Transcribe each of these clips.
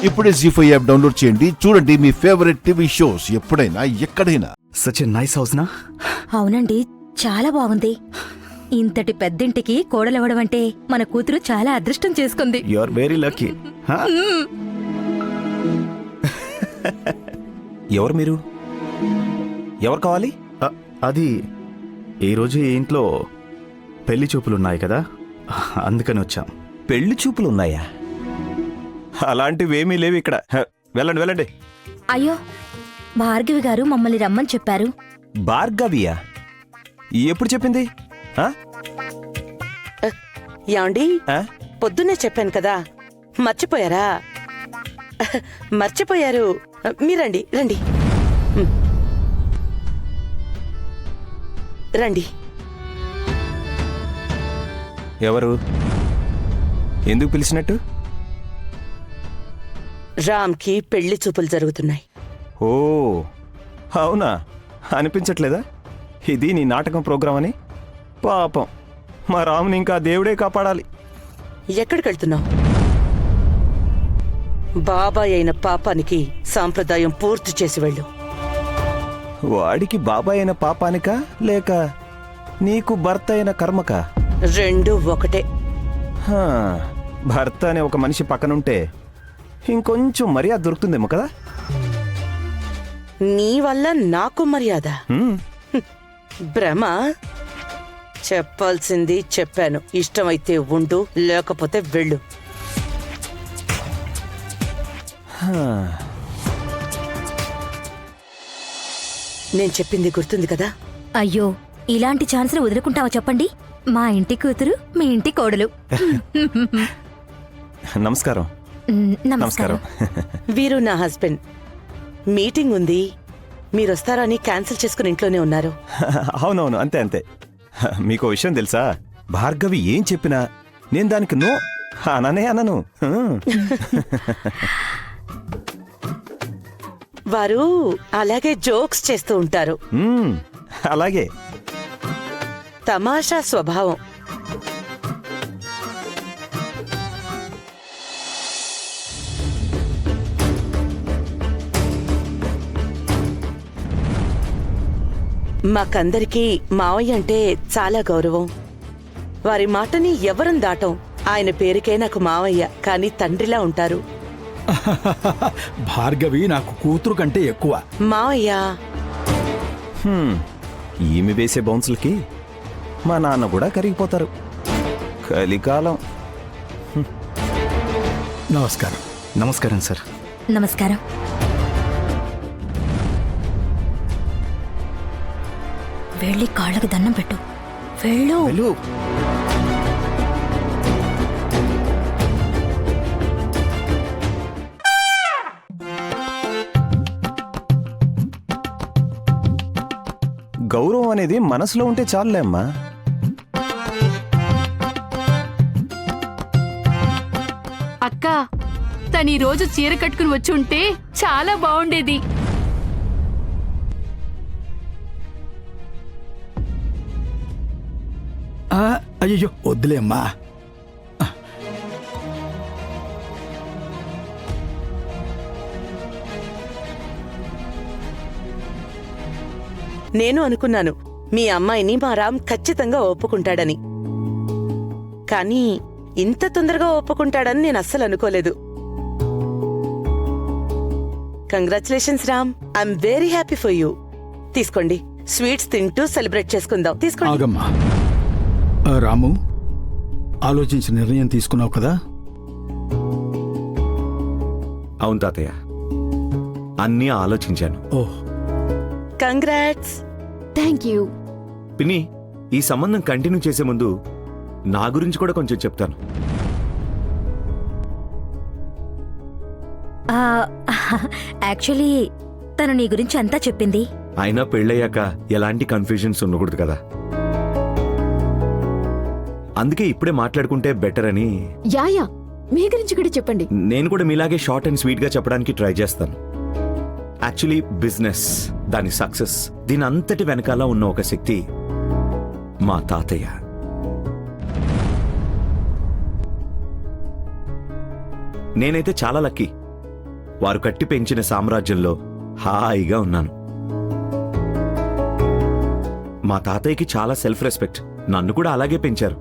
ఇప్పుడే జీ5 app download చేయండి. చూడండి మీ ఫేవరెట్ టీవీ షోస్ ఎప్పుడైనా ఎక్కడైనా. సచ్ ఎ నైస్ హౌస్ నా. అవునండి, చాలా బాగుంది. ఇంతటి పెద్దింటికి కోడలవడం అంటే మన కూతురు చాలా అదృష్టం చేసుకుంది. You are very lucky. ఎవరు మీరు? ఎవరు కావాలి? అది ఈరోజు ఈ ఇంట్లో పెళ్లి చూపులున్నాయి కదా, అందుకని వచ్చాం. పెళ్లి చూపులు ఉన్నాయా? అలాంటివేమీ లేవు ఇక్కడ. వెళ్ళండి వెళ్ళండి. అయ్యో, భార్గవి గారు మమ్మల్ని రమ్మని చెప్పారు. భార్గవియా? ఎప్పుడు చెప్పింది? యాండి, పొద్దున్నే చెప్పాను కదా, మర్చిపోయారా? మర్చిపోయారు. మీరండి, రండి రండి. ఎవరు? ఎందుకు పిలిచినట్టు? రామ్కి పెళ్లి చూపులు జరుగుతున్నాయి. ఓ అవునా? అనిపించట్లేదా ఇది నీ నాటకం ప్రోగ్రాం అని? పాపం మా రాముని ఇంకా దేవుడే కాపాడాలి. ఎక్కడికి వెళ్తున్నావు? బాబాయ్ అయిన పాపానికి సాంప్రదాయం పూర్తి చేసి వెళ్ళు. వాడికి బాబాయ్ అయిన పాపానికా లేక నీకు భర్త అయిన కర్మకా? రెండు ఒకటే. భర్త అనే ఒక మనిషి పక్కనుంటే ఇంకొంచెం మర్యాద దొరుకుతుందేమో కదా. నీ వల్ల నాకు మర్యాద? భ్రమ. చెప్పాల్సింది చెప్పాను. ఇష్టమైతే ఉండు, లేకపోతే వెళ్ళు. నేను చెప్పింది గుర్తుంది కదా? అయ్యో, ఇలాంటి ఛాన్స్ని వదులుకుంటావా చెప్పండి? మా ఇంటి కూతురు, మీ ఇంటి కోడలు. నమస్కారం. నమస్కారం. వీరు నా హస్బెండ్. మీటింగ్ ఉంది, మీరొస్తారని క్యాన్సిల్ చేసుకుని ఇంట్లోనే ఉన్నారు. అవునవును, అంతే అంతే. మీకు విషయం తెలుసా? భార్గవి ఏం చెప్పినా నేను దానికి నో అననే అనను. వారు అలాగే జోక్స్ చేస్తూ ఉంటారు. అలాగే. తమాషా స్వభావం. మాకందరికీ మావయ్య అంటే చాలా గౌరవం. వారి మాటని ఎవరం దాటం. ఆయన పేరుకే నాకు మావయ్య, కానీ తండ్రిలా ఉంటారు. భార్గవి నాకు కూతురు కంటే ఎక్కువ. మావయ్య. ఈమె వేసే బౌన్సులకి మా నాన్న కూడా కరిగిపోతారు. కలికాలం. నమస్కారం. నమస్కారం సార్. నమస్కారం. వెళ్ళి కాళ్ళకి దండం పెట్టు. వెళ్ళు. వెళ్ళు. గౌరవం అనేది మనసులో ఉంటే చాలులే అమ్మా. అక్క, తను ఈ రోజు చీర కట్టుకుని వచ్చి ఉంటే చాలా బాగుండేది. అయ్యో వద్దులే అమ్మా. నేను అనుకున్నాను మీ అమ్మాయిని మా రామ్ ఖచ్చితంగా ఒప్పుకుంటాడని. కానీ ఇంత తొందరగా ఒప్పుకుంటాడని నేను అస్సలు అనుకోలేదు. Congratulations Ram. I'm very happy for you. తీసుకోండి, స్వీట్స్ తింటూ సెలబ్రేట్ చేసుకుందాం. తీసుకోండి. ఆగమ్మా. రాము, ఆలోచించి నిర్ణయం తీసుకున్నావు కదా? అవును తాతయ్య, అన్నీ ఆలోచించాను. ఓహ్, కంగ్రాట్స్. Thank you. పిన్ని, ఈ సంబంధం కంటిన్యూ చేసే ముందు నా గురించి కూడా కొంచెం చెప్తాను. యాక్చువల్లీ తను నీ గురించి అంతా చెప్పింది. అయినా పెళ్ళయ్యాక ఎలాంటి కన్ఫ్యూజన్స్ ఉండకూడదు కదా, అందుకే ఇప్పుడే మాట్లాడుకుంటే బెటర్ అని. యాయా, మీ గురించి కూడా చెప్పండి. నేను కూడా మీలాగే షార్ట్ అండ్ స్వీట్ గా చెప్పడానికి ట్రై చేస్తాను. యాక్చువల్లీ బిజినెస్, దాని సక్సెస్, దీని అంతటి వెనకాల ఉన్న ఒక శక్తి మా తాతయ్య. నేనైతే చాలా లక్కీ. వారు కట్టి పెంచిన సామ్రాజ్యంలో హాయిగా ఉన్నాను. మా తాతయ్యకి చాలా సెల్ఫ్ రెస్పెక్ట్. నన్ను కూడా అలాగే పెంచారు.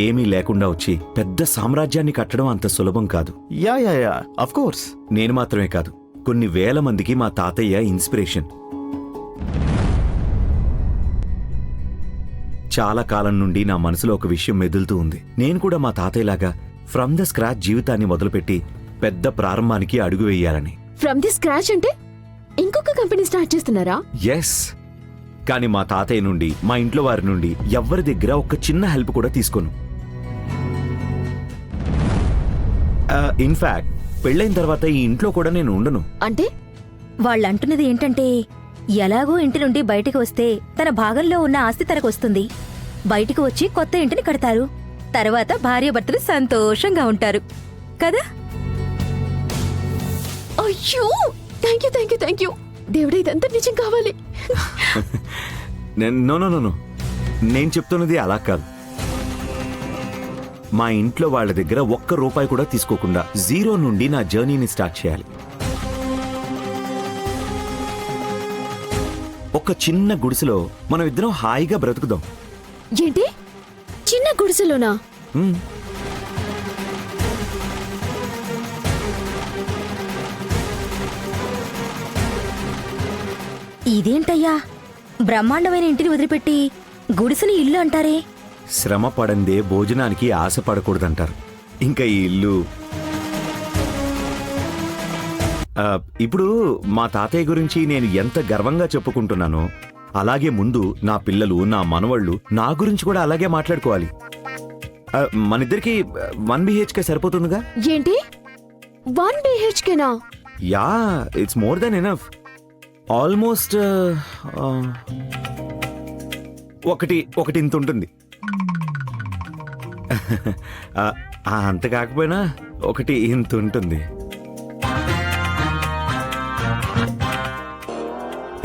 ఏమీ లేకుండా వచ్చి పెద్ద సామ్రాజ్యాన్ని కట్టడం అంత సులభం కాదు. Yeah yeah yeah of course. నేను మాత్రమే కాదు, కొన్ని వేల మందికి మా తాతయ్య ఇన్స్పిరేషన్. చాలా కాలం నుండి నా మనసులో ఒక విషయం మెదులుతూ ఉంది. నేను కూడా మా తాతయ్యలాగా ఫ్రమ్ ద స్క్రాచ్ జీవితాన్ని మొదలుపెట్టి పెద్ద ప్రారంభానికి అడుగు వేయాలని. ఫ్రమ్ ది స్క్రాచ్ అంటే ఇంకొక కంపెనీ స్టార్ట్ చేస్తున్నారా? ఎస్. కానీ మా తాతయ్య నుండి, మా ఇంట్లో వారి నుండి ఎవ్వరి దగ్గర ఒక చిన్న హెల్ప్ కూడా తీసుకోను. ఇన్ఫాక్ట్ పెళ్ళైన తర్వాత ఈ ఇంట్లో కూడా నేను ఉండను. అంటే వాళ్ళంటున్నది ఏంటంటే ఎలాగో ఇంటి నుండి బయటికి వస్తే తన భాగంలో ఉన్న ఆస్తి తనకొస్తుంది. బయటికి వచ్చి కొత్త ఇంటిని కడతారు. తర్వాత భార్యాభర్తలు సంతోషంగా ఉంటారు కదా. అయ్యో, thank you thank you thank you. దేవుడా, ఇదంతా నిజం కావాలి. నో నో నో నో, నేను చెప్తున్నది అలా కాదు. మా ఇంట్లో వాళ్ళ దగ్గర ఒక్క రూపాయి కూడా తీసుకోకుండా జీరో నుండి నా జర్నీని స్టార్ట్ చేయాలి. ఒక చిన్న గుడిసెలో మనం ఇద్దరం హాయిగా బ్రతుకుదాం. ఏంటి, చిన్న గుడిసెలోనా? మ్మ్. ఇదేంటయ్యా, బ్రహ్మాండమైన ఇంటిని వదిలిపెట్టి గుడిసెని ఇల్లు అంటారే. శ్రమ పడందే భోజనానికి ఆశ పడకూడదంటారు. ఇంకా ఈ ఇల్లు ఇప్పుడు మా తాతయ్య గురించి నేను ఎంత గర్వంగా చెప్పుకుంటున్నానో, అలాగే ముందు నా పిల్లలు, నా మనవళ్ళు నా గురించి కూడా అలాగే మాట్లాడుకోవాలి. మనిద్దరికి 1 BHK సరిపోతుందిగా? ఏంటి, 1 BHKనా? Yeah, it's more than enough. Almost ఒకటి ఇంత ఉంటుంది. అంత కాకపోయినా ఒకటి ఇంత ఉంటుంది.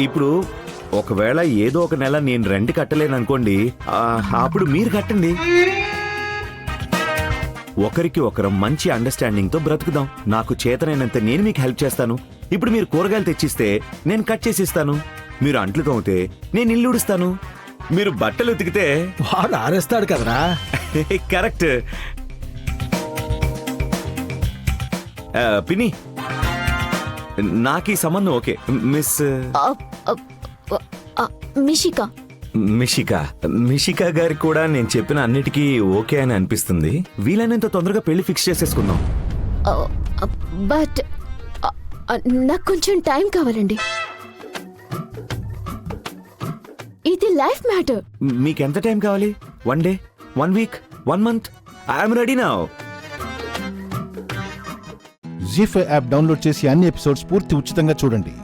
ఇప్పుడు ఒకవేళ ఏదో ఒక నెల నేను రెంట్ కట్టలేననుకోండి, అప్పుడు మీరు కట్టండి. ఒకరికి ఒకరం మంచి అండర్స్టాండింగ్ తో బ్రతుకుదాం. నాకు చేతనైనంత నేను మీకు హెల్ప్ చేస్తాను. ఇప్పుడు మీరు కూరగాయలు తెచ్చిస్తే నేను కట్ చేసి ఇస్తాను. మీరు అంట్లు తోమితే నేను ఇల్లు ఉడుస్తాను. మీరు బట్టలు ఉతికితే వాడు ఆరేస్తాడు కదరా. కరెక్ట్. పిన్ని, నాకు ఈ సంబంధం ఓకే. మిస్ మిషికా. మిషికా గారికి కూడా నేను చెప్పిన అన్నిటికీ ఓకే అని అనిపిస్తుంది. వీలైనంత తొందరగా పెళ్లి ఫిక్స్ చేసేసుకుందాం. బట్ నాకు కొంచెం టైం కావాలండి. ఇది లైఫ్ మ్యాటర్. మీకెంత టైం కావాలి? 1 day, 1 week, 1 month? I'm ready now. జీ5 యాప్ డౌన్లోడ్ చేసి అన్ని ఎపిసోడ్స్ పూర్తి ఉచితంగా చూడండి.